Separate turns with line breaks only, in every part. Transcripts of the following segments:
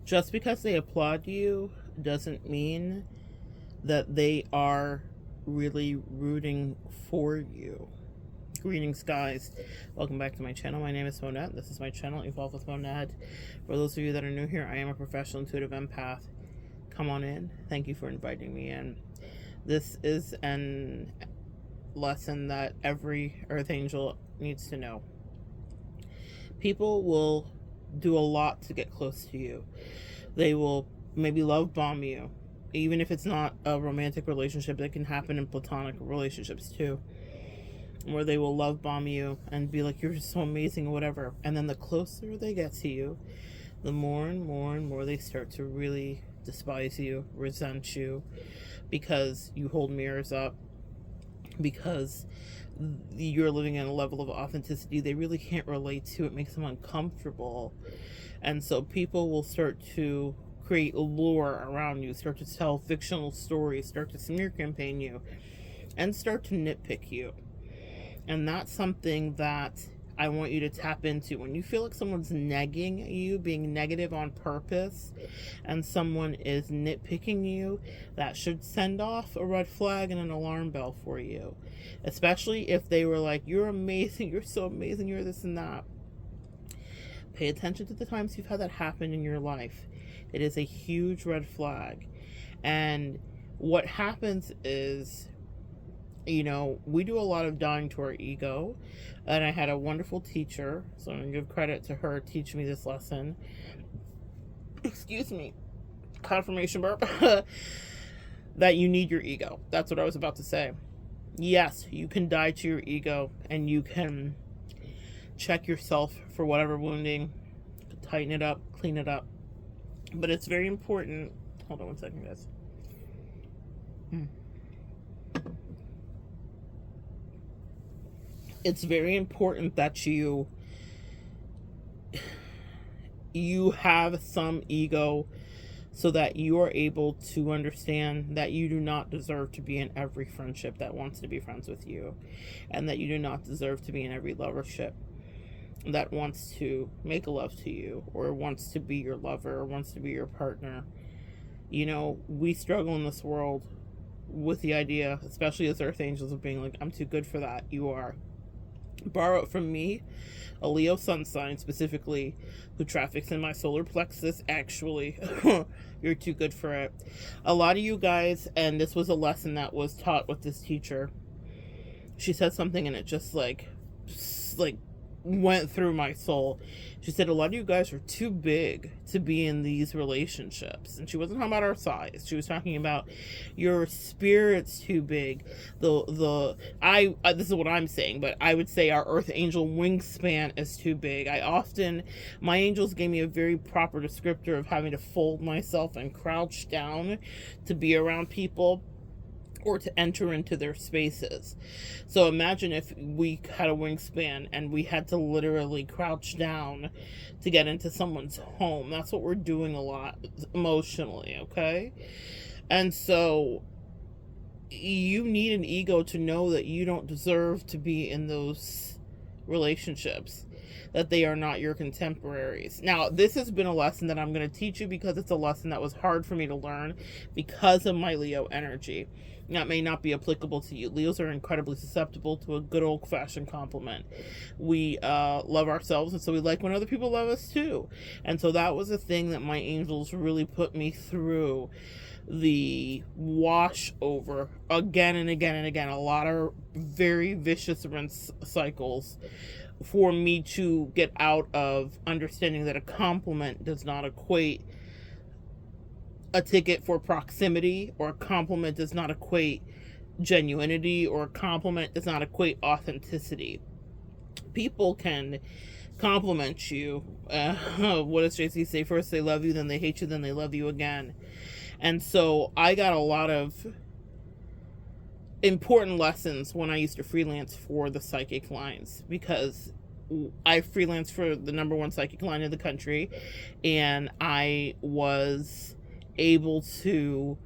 Just because they applaud you doesn't mean that they are really rooting for you. Greetings, guys. Welcome back to my channel. My name is Monette. This is my channel, Evolve with Monette. For those of you that are new here, I am a professional intuitive empath. Come on in. Thank you for inviting me in. This is an lesson that every Earth Angel needs to know. People will do a lot to get close to you. They will maybe love bomb you, even if it's not a romantic relationship. That can happen in platonic relationships too, where they will love bomb you and be like, you're just so amazing or whatever. And then the closer they get to you, the more and more and more they start to really despise you, resent you, because you hold mirrors up, because you're living in a level of authenticity they really can't relate to. It makes them uncomfortable. And so people will start to create lore around you, start to tell fictional stories, start to smear campaign you, and start to nitpick you. And that's something that I want you to tap into. When you feel like someone's negging you, being negative on purpose, and someone is nitpicking you, that should send off a red flag and an alarm bell for you. Especially if they were like, you're amazing, you're so amazing, you're this and that. Pay attention to the times you've had that happen in your life. It is a huge red flag. And what happens is, you know, we do a lot of dying to our ego. And I had a wonderful teacher, so I'm going to give credit to her teaching me this lesson. Excuse me. Confirmation burp. That you need your ego. That's what I was about to say. Yes, you can die to your ego, and you can check yourself for whatever wounding, tighten it up, clean it up. But it's very important. Hold on one second, guys. It's very important that you have some ego, so that you are able to understand that you do not deserve to be in every friendship that wants to be friends with you, and that you do not deserve to be in every lovership that wants to make love to you, or wants to be your lover, or wants to be your partner. You know, we struggle in this world with the idea, especially as Earth Angels, of being like, I'm too good for that. You are. Borrow it from me, a Leo sun sign specifically, who traffics in my solar plexus. Actually, you're too good for it. A lot of you guys, and this was a lesson that was taught with this teacher, she said something and it just like went through my soul. She said, a lot of you guys are too big to be in these relationships. And she wasn't talking about our size. She was talking about your spirit's too big. This is what I'm saying, but I would say our Earth Angel wingspan is too big. My angels gave me a very proper descriptor of having to fold myself and crouch down to be around people, or to enter into their spaces. So imagine if we had a wingspan and we had to literally crouch down to get into someone's home. That's what we're doing a lot emotionally, okay? And so you need an ego to know that you don't deserve to be in those relationships, that they are not your contemporaries. Now, this has been a lesson that I'm going to teach you, because it's a lesson that was hard for me to learn because of my Leo energy. That may not be applicable to you. Leos are incredibly susceptible to a good old-fashioned compliment. We love ourselves, and so we like when other people love us too. And so that was a thing that my angels really put me through, the wash over again and again and again. A lot of very vicious rinse cycles for me to get out of understanding that a compliment does not equate a ticket for proximity, or a compliment does not equate genuinity, or a compliment does not equate authenticity. People can compliment you. What does JC say? First they love you, then they hate you, then they love you again. And so I got a lot of important lessons when I used to freelance for the psychic lines, because I freelanced for the #1 psychic line in the country, and I was able to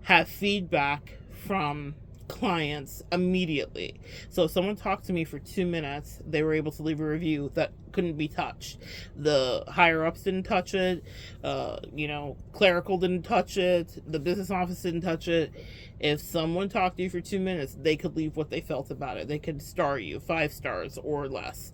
have feedback from clients immediately. So if someone talked to me for 2 minutes, they were able to leave a review that couldn't be touched. The higher ups didn't touch it. Clerical didn't touch it. The business office didn't touch it. If someone talked to you for 2 minutes, they could leave what they felt about it. They could star you 5 stars or less.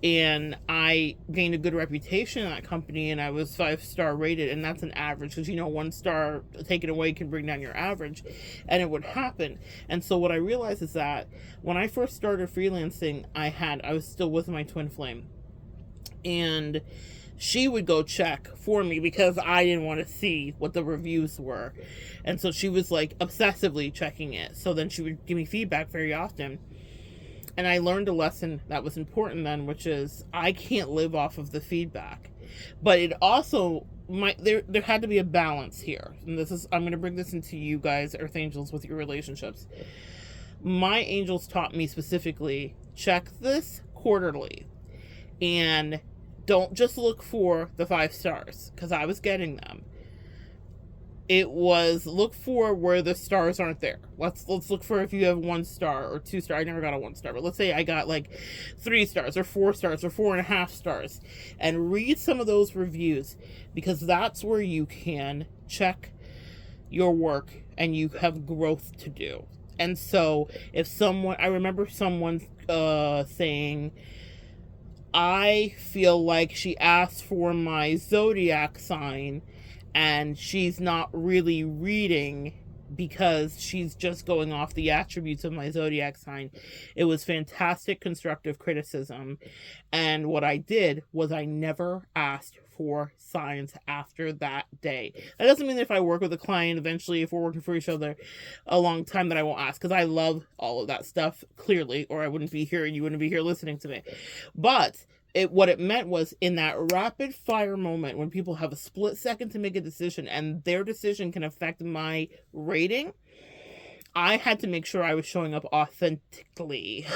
And I gained a good reputation in that company, and I was 5-star rated, and that's an average, because 1 star taken away can bring down your average, and it would happen. And so what I realized is that when I first started freelancing, I was still with my twin flame, and she would go check for me because I didn't want to see what the reviews were. And so she was like obsessively checking it. So then she would give me feedback very often. And I learned a lesson that was important then, which is I can't live off of the feedback. But it also there had to be a balance here. And I'm going to bring this into you guys, Earth Angels, with your relationships. My angels taught me specifically, check this quarterly. And don't just look for the 5 stars, because I was getting them. It was look for where the stars aren't there. Let's look for if you have 1 star or 2 star. I never got a 1 star, but let's say I got like 3 stars or 4 stars or 4.5 stars, and read some of those reviews, because that's where you can check your work and you have growth to do. And so I remember someone saying, I feel like she asked for my zodiac sign and she's not really reading because she's just going off the attributes of my zodiac sign. It was fantastic constructive criticism. And what I did was I never asked for signs after that day. That doesn't mean that if I work with a client eventually, if we're working for each other a long time, that I won't ask, because I love all of that stuff, clearly, or I wouldn't be here and you wouldn't be here listening to me. But what it meant was, in that rapid fire moment when people have a split second to make a decision and their decision can affect my rating, I had to make sure I was showing up authentically.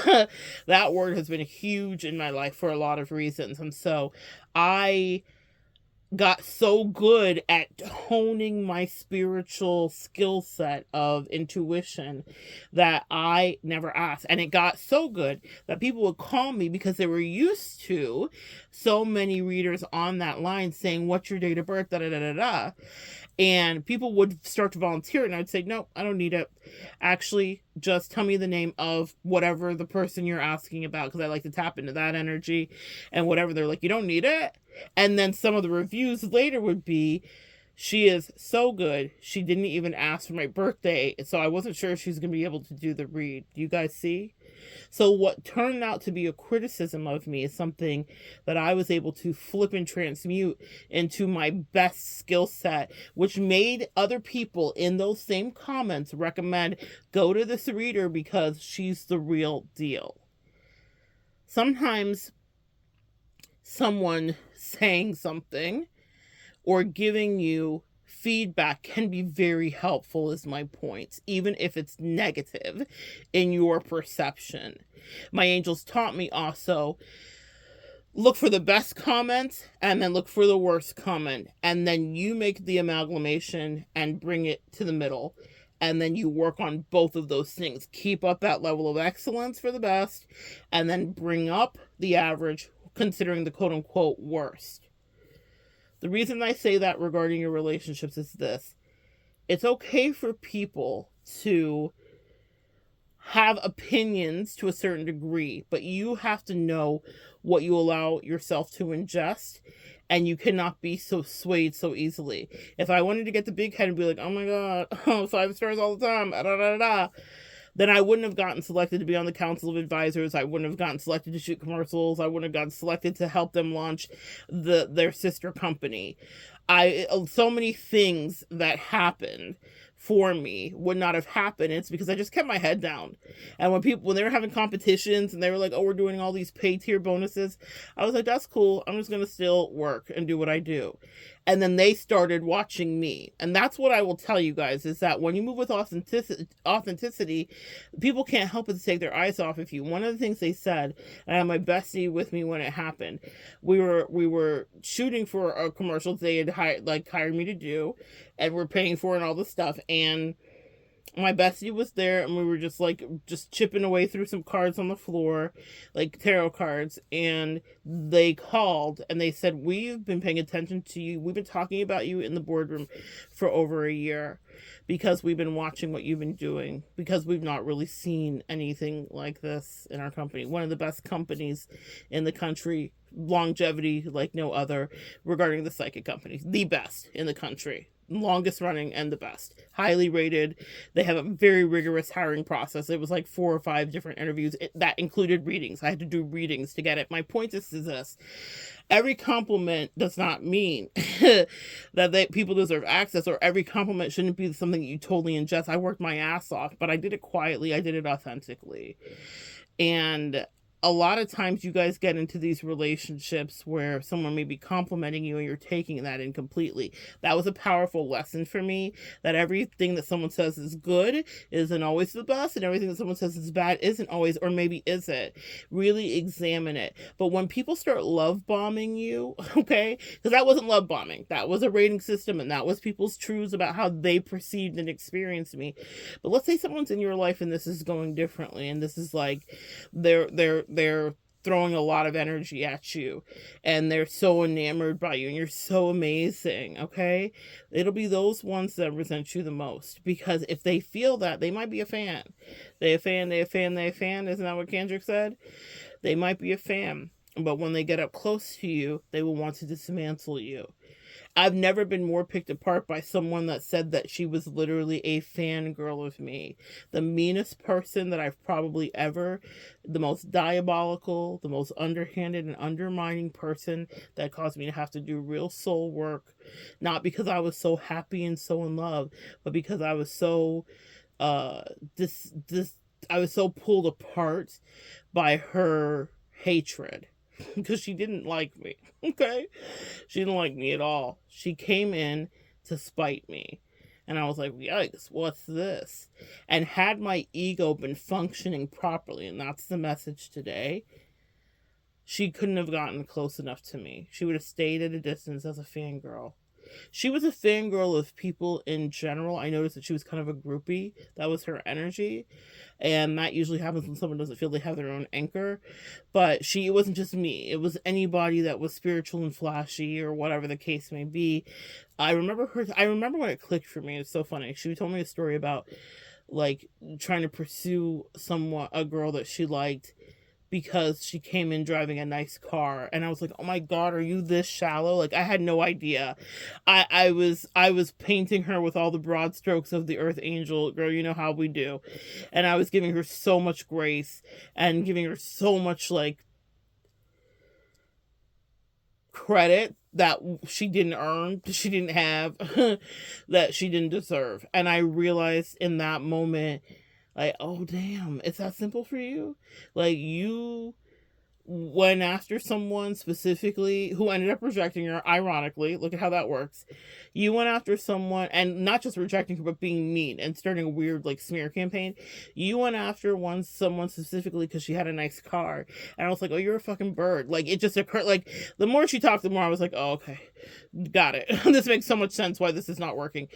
That word has been huge in my life for a lot of reasons. And so I got so good at honing my spiritual skill set of intuition that I never asked. And it got so good that people would call me because they were used to so many readers on that line saying, what's your date of birth, da da da da da. And people would start to volunteer, and I'd say, no, I don't need it. Actually, just tell me the name of whatever the person you're asking about, because I like to tap into that energy and whatever. They're like, you don't need it. And then some of the reviews later would be, she is so good, she didn't even ask for my birthday, so I wasn't sure if she's going to be able to do the read. Do you guys see? So what turned out to be a criticism of me is something that I was able to flip and transmute into my best skill set, which made other people in those same comments recommend, go to this reader because she's the real deal. Sometimes someone saying something or giving you feedback can be very helpful, is my point, even if it's negative in your perception. My angels taught me also, look for the best comment and then look for the worst comment, and then you make the amalgamation and bring it to the middle, and then you work on both of those things. Keep up that level of excellence for the best, and then bring up the average considering the quote-unquote worst. The reason I say that regarding your relationships is this. It's okay for people to have opinions to a certain degree, but you have to know what you allow yourself to ingest, and you cannot be so swayed so easily. If I wanted to get the big head and be like, oh my God, 5 stars all the time, da da da da, then I wouldn't have gotten selected to be on the Council of Advisors. I wouldn't have gotten selected to shoot commercials. I wouldn't have gotten selected to help them launch their sister company. So many things that happened for me would not have happened. It's because I just kept my head down. And when they were having competitions and they were like, oh, we're doing all these pay tier bonuses, I was like, that's cool. I'm just going to still work and do what I do. And then they started watching me. And that's what I will tell you guys, is that when you move with authenticity, people can't help but to take their eyes off of you. One of the things they said, and I had my bestie with me when it happened, we were shooting for a commercial they had hired me to do, and we're paying for it and all this stuff. And My bestie was there, and we were just chipping away through some cards on the floor, like tarot cards, and they called and they said, we've been paying attention to you, we've been talking about you in the boardroom for over a year, because we've been watching what you've been doing, because we've not really seen anything like this in our company, one of the best companies in the country, longevity like no other, regarding the psychic companies, the best in the country, longest running and the best, highly rated. They have a very rigorous hiring process. It was like 4 or 5 different interviews that included readings. I had to do readings to get it. My point is this: every compliment does not mean that people deserve access, or every compliment shouldn't be something that you totally ingest. I worked my ass off, but I did it quietly, I did it authentically. And a lot of times you guys get into these relationships where someone may be complimenting you and you're taking that in completely. That was a powerful lesson for me, that everything that someone says is good isn't always the best, and everything that someone says is bad isn't always, or maybe is it. Really examine it. But when people start love bombing you, okay, because that wasn't love bombing, that was a rating system, and that was people's truths about how they perceived and experienced me. But let's say someone's in your life and this is going differently, and this is like they're throwing a lot of energy at you, and they're so enamored by you, and you're so amazing, okay? It'll be those ones that resent you the most, because if they feel that, they might be a fan. They a fan. Isn't that what Kendrick said? They might be a fan, but when they get up close to you, they will want to dismantle you. I've never been more picked apart by someone that said that she was literally a fangirl of me. The meanest person that I've probably ever, the most diabolical, the most underhanded and undermining person that caused me to have to do real soul work. Not because I was so happy and so in love, but because I was so, I was so pulled apart by her hatred. Because she didn't like me, okay? She didn't like me at all. She came in to spite me. And I was like, yikes, what's this? And had my ego been functioning properly, and that's the message today, she couldn't have gotten close enough to me. She would have stayed at a distance as a fangirl. She was a fangirl of people in general. I noticed that she was kind of a groupie. That was her energy. And that usually happens when someone doesn't feel they have their own anchor. But it wasn't just me. It was anybody that was spiritual and flashy, or whatever the case may be. I remember when it clicked for me. It's so funny. She told me a story about like trying to pursue a girl that she liked, because she came in driving a nice car, and I was like, oh my god, are you this shallow? Like, I had no idea. I was painting her with all the broad strokes of the earth angel, girl, you know how we do, and I was giving her so much grace and giving her so much like credit that she didn't earn, she didn't have, that she didn't deserve. And I realized in that moment, like, oh damn, it's that simple for you? Like, you went after someone specifically who ended up rejecting her, ironically. Look at how that works. You went after someone, and not just rejecting her, but being mean and starting a weird like smear campaign. You went after someone specifically because she had a nice car, and I was like, oh, you're a fucking bird. Like, it just occurred, like, the more she talked, the more I was like, oh, okay, got it. This makes so much sense why this is not working.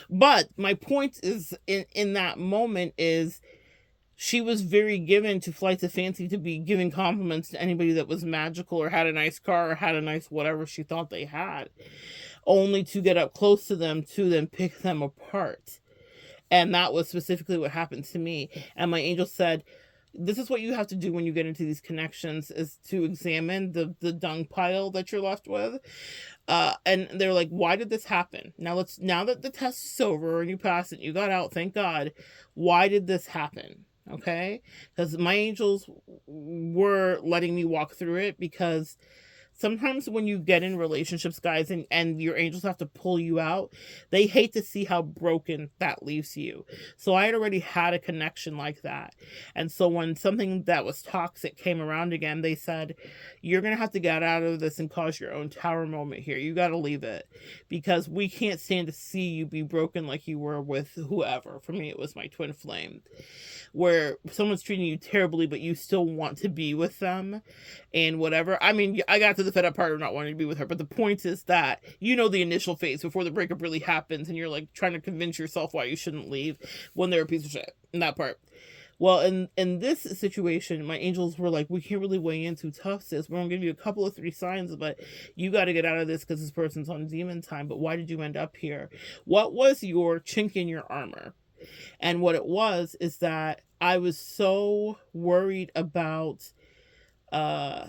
But my point is, in that moment is, she was very given to flights of fancy, to be giving compliments to anybody that was magical or had a nice car or had a nice whatever she thought they had, only to get up close to them to then pick them apart. And that was specifically what happened to me. And my angel said, this is what you have to do when you get into these connections, is to examine the dung pile that you're left with. And they're like, why did this happen? Now that the test is over and you passed it, you got out, thank God. Why did this happen? Okay, because my angels were letting me walk through it, because sometimes when you get in relationships, guys, and your angels have to pull you out, they hate to see how broken that leaves you. So I had already had a connection like that. And so when something that was toxic came around again, they said, you're going to have to get out of this and cause your own tower moment here. You got to leave it, because we can't stand to see you be broken like you were with whoever. For me, it was my twin flame, where someone's treating you terribly, but you still want to be with them and whatever. I mean, I got to the fed up part of not wanting to be with her. But the point is that, you know, the initial phase before the breakup really happens, and you're like trying to convince yourself why you shouldn't leave when they're a piece of shit in that part. Well, in this situation, my angels were like, we can't really weigh in too tough, sis. We're going to give you a couple of 3 signs, but you got to get out of this because this person's on demon time. But why did you end up here? What was your chink in your armor? And what it was is that I was so worried about, I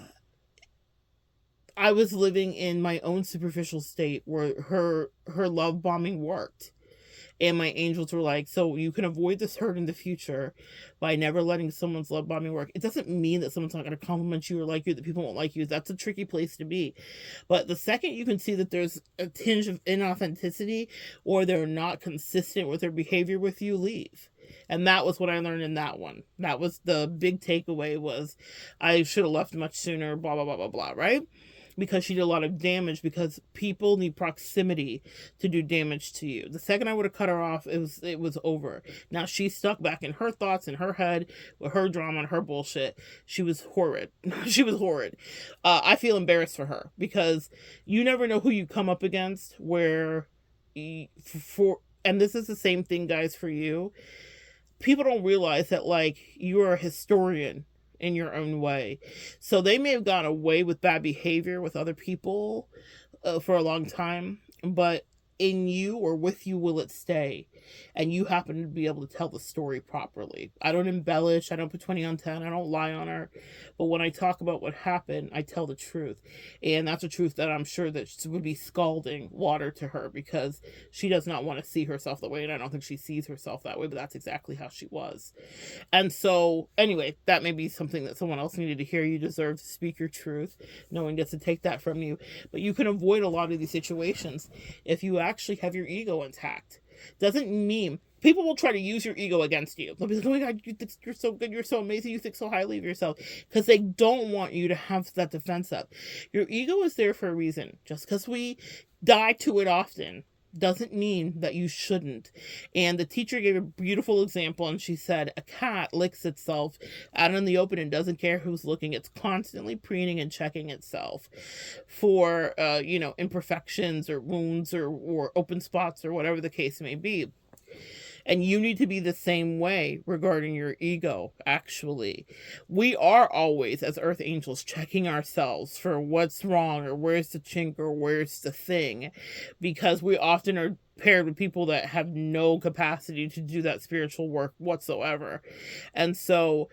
was living in my own superficial state where her love bombing worked. And my angels were like, so you can avoid this hurt in the future by never letting someone's love bombing work. It doesn't mean that someone's not going to compliment you or like you, that people won't like you. That's a tricky place to be. But the second you can see that there's a tinge of inauthenticity or they're not consistent with their behavior with you, leave. And that was what I learned in that one. That was the big takeaway, was I should have left much sooner, blah, blah, blah, blah, blah, right? Because she did a lot of damage, because people need proximity to do damage to you. The second I would have cut her off, it was over. Now she's stuck back in her thoughts, in her head, with her drama and her bullshit. She was horrid. She was horrid. I feel embarrassed for her, because you never know who you come up against, and this is the same thing, guys, for you. People don't realize that, like, you're a historian in your own way. So they may have gone away with bad behavior with other people for a long time, but in you or with you will it stay, and you happen to be able to tell the story properly. I don't embellish, I don't put 20 on 10, I don't lie on her, but when I talk about what happened, I tell the truth. And that's a truth that I'm sure that would be scalding water to her, because she does not want to see herself that way, and I don't think she sees herself that way, but that's exactly how she was. And so anyway, that may be something that someone else needed to hear. You deserve to speak your truth. No one gets to take that from you, but you can avoid a lot of these situations if you actually have your ego intact. Doesn't mean people will try to use your ego against you. They'll be like, oh my God, you're so good, you're so amazing, you think so highly of yourself, because they don't want you to have that defense up. Your ego is there for a reason. Just because we die to it often doesn't mean that you shouldn't. And the teacher gave a beautiful example, and she said, a cat licks itself out in the open and doesn't care who's looking. It's constantly preening and checking itself for imperfections or wounds or open spots or whatever the case may be. And you need to be the same way regarding your ego, actually. We are always, as earth angels, checking ourselves for what's wrong, or where's the chink, or where's the thing. Because we often are paired with people that have no capacity to do that spiritual work whatsoever. And so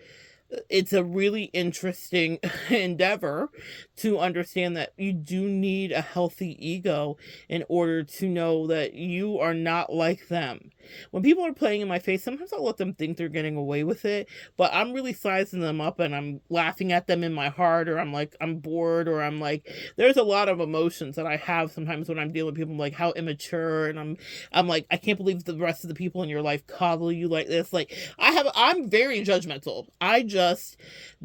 it's a really interesting endeavor to understand that you do need a healthy ego in order to know that you are not like them. When people are playing in my face, sometimes I'll let them think they're getting away with it, but I'm really sizing them up, and I'm laughing at them in my heart, or I'm like, I'm bored, or I'm like, there's a lot of emotions that I have sometimes when I'm dealing with people. I'm like, how immature, and I'm like, I can't believe the rest of the people in your life coddle you like this. Like, I'm very judgmental. I just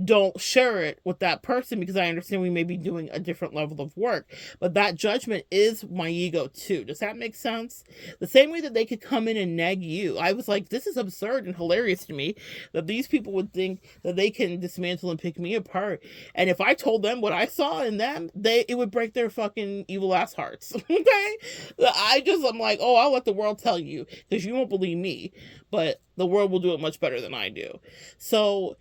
don't share it with that person, because I understand we may be doing a different level of work, but that judgment is my ego too. Does that make sense? The same way that they could come in and nag you. I was like, this is absurd and hilarious to me that these people would think that they can dismantle and pick me apart. And if I told them what I saw in them, it would break their fucking evil ass hearts. Okay? I'm like, oh, I'll let the world tell you, because you won't believe me, but the world will do it much better than I do. So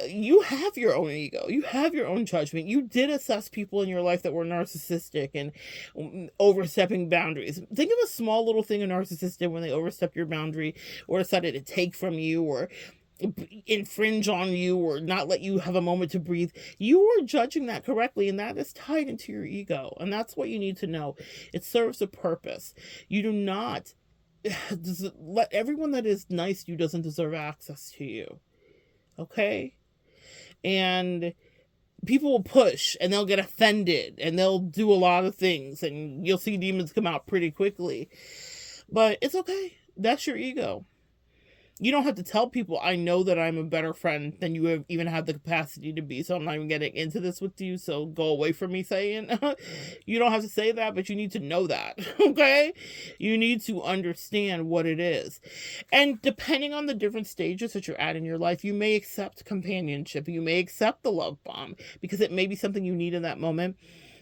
you have your own ego. You have your own judgment. You did assess people in your life that were narcissistic and overstepping boundaries. Think of a small little thing a narcissist did when they overstepped your boundary, or decided to take from you, or infringe on you, or not let you have a moment to breathe. You are judging that correctly, and that is tied into your ego. And that's what you need to know. It serves a purpose. You do not let everyone that is nice to you doesn't deserve access to you. Okay? And people will push, and they'll get offended, and they'll do a lot of things, and you'll see demons come out pretty quickly. But it's okay. That's your ego. You don't have to tell people, I know that I'm a better friend than you have even had the capacity to be, so I'm not even getting into this with you, so go away from me saying. You don't have to say that, but you need to know that, okay? You need to understand what it is. And depending on the different stages that you're at in your life, you may accept companionship, you may accept the love bomb, because it may be something you need in that moment.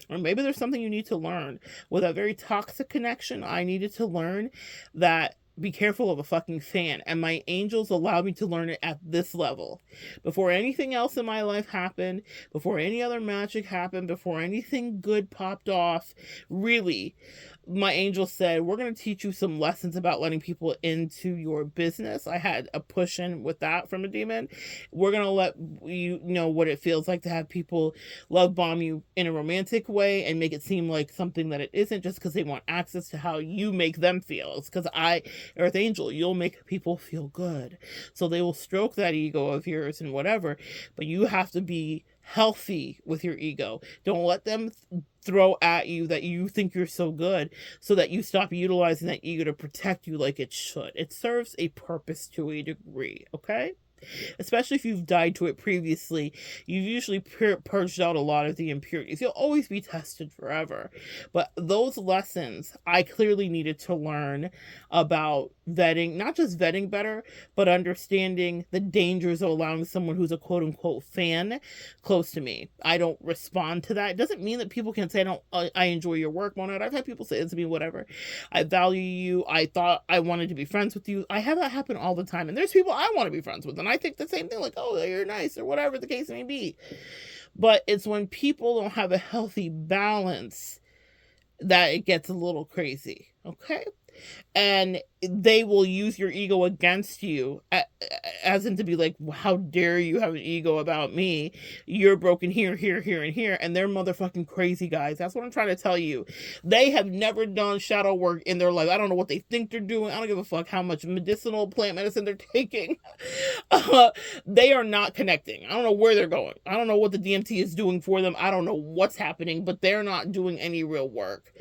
Or maybe there's something you need to learn. With a very toxic connection, I needed to learn that be careful of a fucking fan. And my angels allowed me to learn it at this level. Before anything else in my life happened, before any other magic happened, before anything good popped off, really, my angel said, we're going to teach you some lessons about letting people into your business. I had a push in with that from a demon. We're going to let you know what it feels like to have people love bomb you in a romantic way and make it seem like something that it isn't, just because they want access to how you make them feel. It's because Earth Angel, you'll make people feel good. So they will stroke that ego of yours and whatever, but you have to be healthy with your ego. Don't let them throw at you that you think you're so good, so that you stop utilizing that ego to protect you like it should. It serves a purpose to a degree, okay? Especially if you've died to it previously, you've usually purged out a lot of the impurities. You'll always be tested forever. But those lessons I clearly needed to learn about vetting, not just vetting better, but understanding the dangers of allowing someone who's a quote unquote fan close to me. I don't respond to that. It doesn't mean that people can say, I enjoy your work, Monette. I've had people say it to me, whatever. I value you. I thought I wanted to be friends with you. I have that happen all the time. And there's people I want to be friends with. And I think the same thing, like, oh, you're nice or whatever the case may be. But it's when people don't have a healthy balance that it gets a little crazy. Okay? And they will use your ego against you, as in to be like, how dare you have an ego about me? You're broken here, here, here, and here. And they're motherfucking crazy, guys. That's what I'm trying to tell you. They have never done shadow work in their life. I don't know what they think they're doing. I don't give a fuck how much medicinal plant medicine they're taking. They are not connecting. I don't know where they're going. I don't know what the DMT is doing for them. I don't know what's happening, but they're not doing any real work.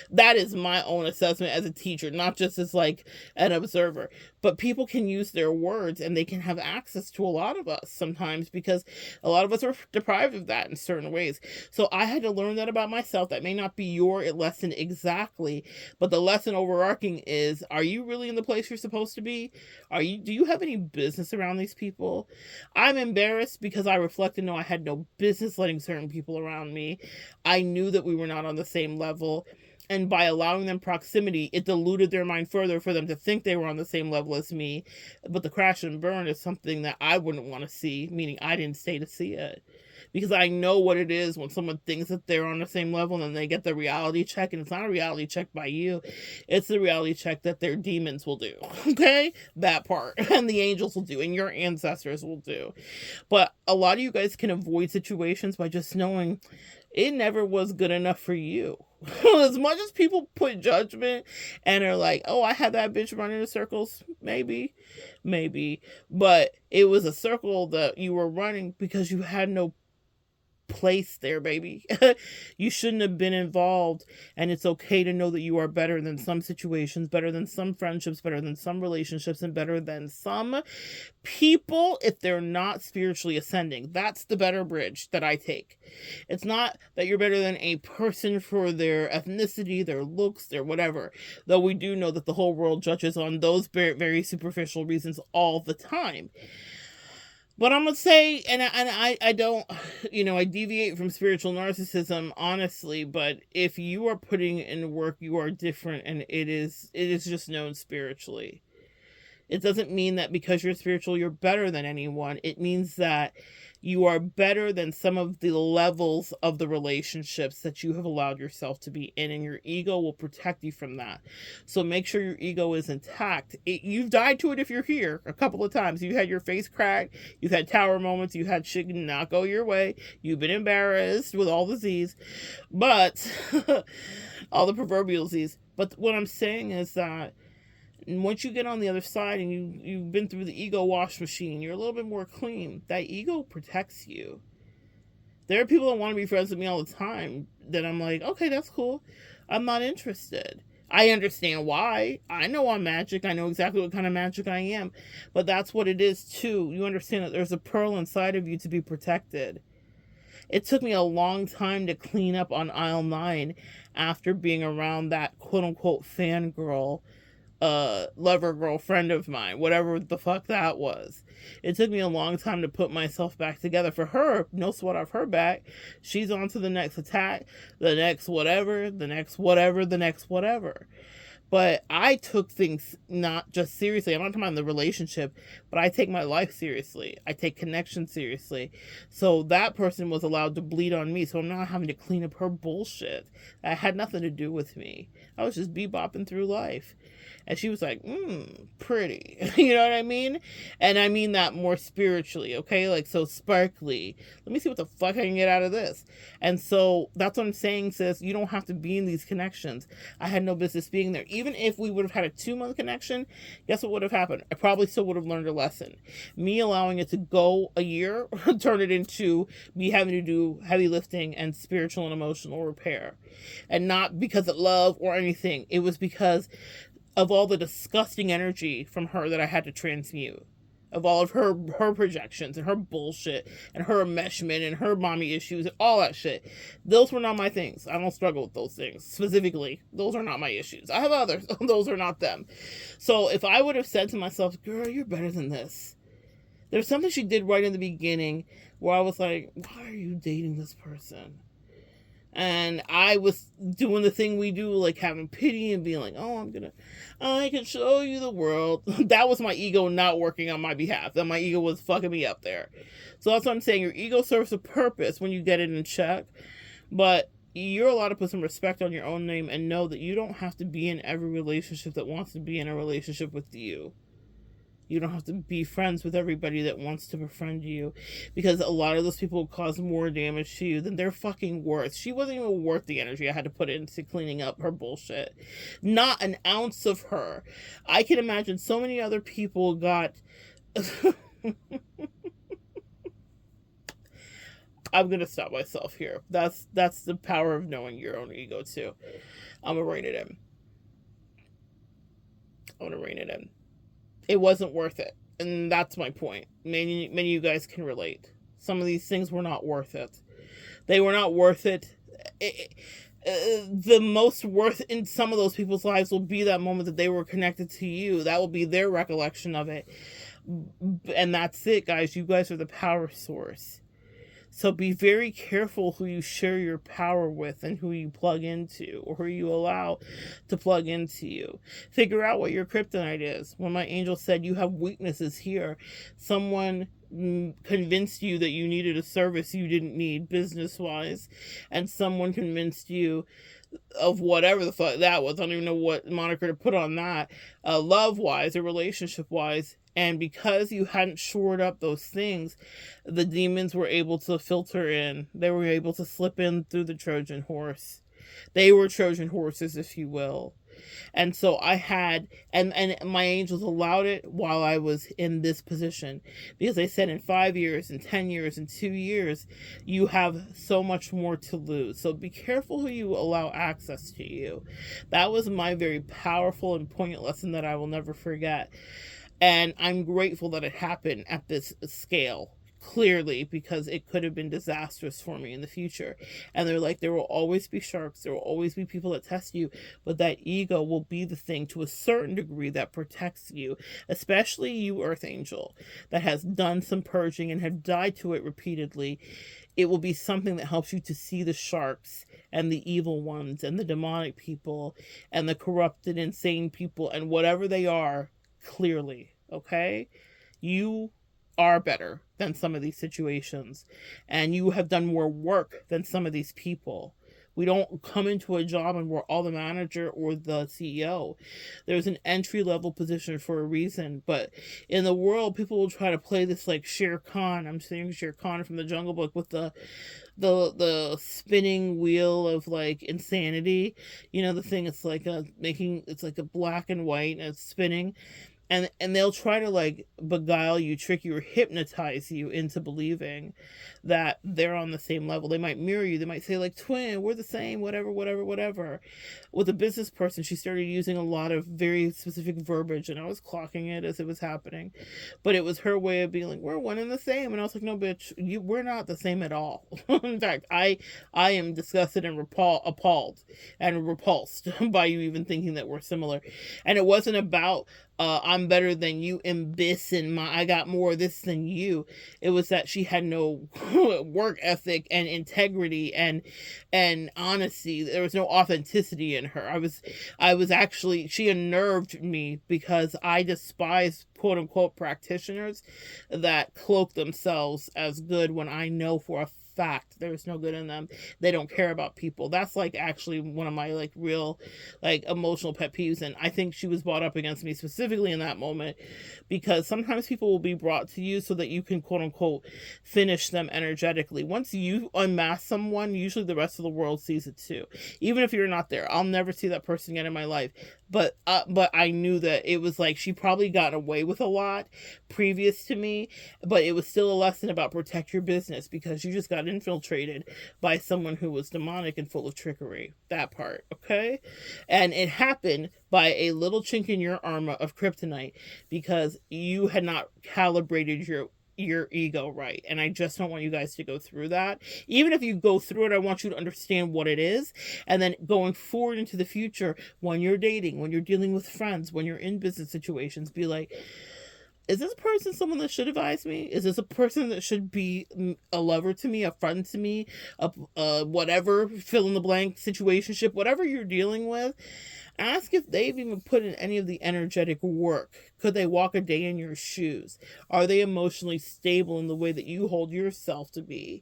That is my own assessment as a teacher, not just as like an observer. But people can use their words and they can have access to a lot of us sometimes, because a lot of us are deprived of that in certain ways. So I had to learn that about myself. That may not be your lesson exactly, but the lesson overarching is, are you really in the place you're supposed to be? Do you have any business around these people? I'm embarrassed because I reflect and know I had no business letting certain people around me. I knew that we were not on the same level. And by allowing them proximity, it diluted their mind further for them to think they were on the same level as me. But the crash and burn is something that I wouldn't want to see, meaning I didn't stay to see it. Because I know what it is when someone thinks that they're on the same level and then they get the reality check. And it's not a reality check by you. It's the reality check that their demons will do. Okay? That part. And the angels will do. And your ancestors will do. But a lot of you guys can avoid situations by just knowing it never was good enough for you. As much as people put judgment and are like, oh, I had that bitch running in circles, maybe, but it was a circle that you were running because you had no place there, baby. You shouldn't have been involved. And it's okay to know that you are better than some situations, better than some friendships, better than some relationships, and better than some people if they're not spiritually ascending. That's the better bridge that I take. It's not that you're better than a person for their ethnicity, their looks, their whatever, though we do know that the whole world judges on those very, very superficial reasons all the time. But I'm going to say, and I don't, I deviate from spiritual narcissism, honestly, but if you are putting in work, you are different, and it is just known spiritually. It doesn't mean that because you're spiritual, you're better than anyone. It means that you are better than some of the levels of the relationships that you have allowed yourself to be in, and your ego will protect you from that. So make sure your ego is intact. You've died to it if you're here a couple of times. You've had your face cracked. You've had tower moments. You've had shit not go your way. You've been embarrassed with all the Z's, but all the proverbial Z's. But what I'm saying is that once you get on the other side and you've been through the ego wash machine, you're a little bit more clean. That ego protects you. There are people that want to be friends with me all the time that I'm like, okay, that's cool. I'm not interested. I understand why. I know I'm magic. I know exactly what kind of magic I am. But that's what it is too. You understand that there's a pearl inside of you to be protected. It took me a long time to clean up on aisle 9 after being around that quote-unquote fangirl lover girlfriend of mine, whatever the fuck that was. It took me a long time to put myself back together. For her, no sweat off her back. She's on to the next attack, the next whatever, the next whatever, the next whatever. But I took things not just seriously. I'm not talking about the relationship, but I take my life seriously. I take connection seriously. So that person was allowed to bleed on me. So I'm not having to clean up her bullshit. That had nothing to do with me. I was just bebopping through life. And she was like, pretty. You know what I mean? And I mean that more spiritually, okay? Like, so sparkly. Let me see what the fuck I can get out of this. And so that's what I'm saying, sis. You don't have to be in these connections. I had no business being there. Even if we would have had a 2-month connection, guess what would have happened? I probably still would have learned a lesson. Me allowing it to go a year turned it into me having to do heavy lifting and spiritual and emotional repair. And not because of love or anything. It was because of all the disgusting energy from her that I had to transmute, of all of her projections and her bullshit and her enmeshment and her mommy issues and all that shit. Those were not my things. I don't struggle with those things. Specifically, those are not my issues. I have others. Those are not them. So if I would have said to myself, girl, you're better than this. There's something she did right in the beginning where I was like, why are you dating this person? And I was doing the thing we do, like having pity and being like, oh, I can show you the world. That was my ego not working on my behalf. That my ego was fucking me up there. So that's what I'm saying. Your ego serves a purpose when you get it in check. But you're allowed to put some respect on your own name and know that you don't have to be in every relationship that wants to be in a relationship with you. You don't have to be friends with everybody that wants to befriend you, because a lot of those people cause more damage to you than they're fucking worth. She wasn't even worth the energy I had to put into cleaning up her bullshit. Not an ounce of her. I can imagine so many other people got... I'm going to stop myself here. That's the power of knowing your own ego too. I'm going to rein it in. It wasn't worth it. And that's my point. Many of you guys can relate. Some of these things were not worth it. They were not worth it. The most worth in some of those people's lives will be that moment that they were connected to you. That will be their recollection of it. And that's it, guys. You guys are the power source. So be very careful who you share your power with and who you plug into or who you allow to plug into you. Figure out what your kryptonite is. When my angel said you have weaknesses here, someone convinced you that you needed a service you didn't need business-wise, and someone convinced you of whatever the fuck that was. I don't even know what moniker to put on that, love-wise or relationship-wise. And because you hadn't shored up those things, the demons were able to filter in. They were able to slip in through the Trojan horse. They were Trojan horses, if you will. And so I had, and my angels allowed it while I was in this position. Because they said in 5 years, in 10 years, in 2 years, you have so much more to lose. So be careful who you allow access to you. That was my very powerful and poignant lesson that I will never forget. And I'm grateful that it happened at this scale, clearly, because it could have been disastrous for me in the future. And they're like, there will always be sharks, there will always be people that test you, but that ego will be the thing to a certain degree that protects you, especially you, Earth Angel, that has done some purging and have died to it repeatedly. It will be something that helps you to see the sharks and the evil ones and the demonic people and the corrupted, insane people and whatever they are, clearly, okay? You are better than some of these situations, and you have done more work than some of these people. We don't come into a job and we're all the manager or the CEO. There's an entry-level position for a reason, but in the world, people will try to play this like Shere Khan. I'm saying Shere Khan from the Jungle Book with the spinning wheel of like insanity. You know, the thing, it's like it's like a black and white and it's spinning. and they'll try to like beguile you, trick you, or hypnotize you into believing that they're on the same level. They might mirror you. They might say like, twin, we're the same, whatever, whatever, whatever. With a business person, she started using a lot of very specific verbiage, and I was clocking it as it was happening. But it was her way of being like, we're one and the same. And I was like, no, bitch, we're not the same at all. In fact, I am disgusted and appalled and repulsed by you even thinking that we're similar. And it wasn't about I'm better than you in this, and I got more of this than you. It was that she had no work ethic and integrity and honesty. There was no authenticity in her. I was actually, she unnerved me because I despise quote unquote practitioners that cloak themselves as good when I know for a fact there's no good in them. They don't care about people. That's like actually one of my like real like emotional pet peeves, and I think she was brought up against me specifically in that moment because sometimes people will be brought to you so that you can quote unquote finish them energetically. Once you unmask someone, usually the rest of the world sees it too, even if you're not there. I'll never see that person again in my life, but I knew that it was like she probably got away with a lot previous to me, but it was still a lesson about protect your business because you just got infiltrated by someone who was demonic and full of trickery. That part, okay? And it happened by a little chink in your armor of kryptonite because you had not calibrated your ego right. And I just don't want you guys to go through that. Even if you go through it, I want you to understand what it is. And then going forward into the future, when you're dating, when you're dealing with friends, when you're in business situations, be like, is this person someone that should advise me? Is this a person that should be a lover to me, a friend to me, a whatever, fill in the blank situationship, whatever you're dealing with? Ask if they've even put in any of the energetic work. Could they walk a day in your shoes? Are they emotionally stable in the way that you hold yourself to be?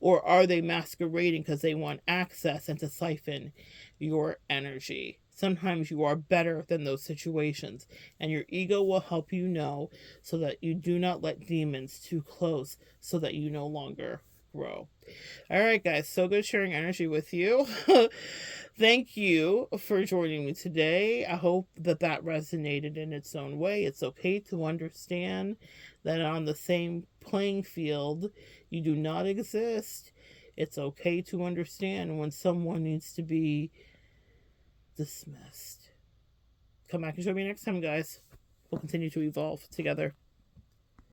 Or are they masquerading because they want access and to siphon your energy? Sometimes you are better than those situations, and your ego will help you know so that you do not let demons too close so that you no longer grow. All right, guys, so good sharing energy with you. Thank you for joining me today. I hope that that resonated in its own way. It's okay to understand that on the same playing field, you do not exist. It's okay to understand when someone needs to be dismissed. Come back and join me next time, guys. We'll continue to evolve together.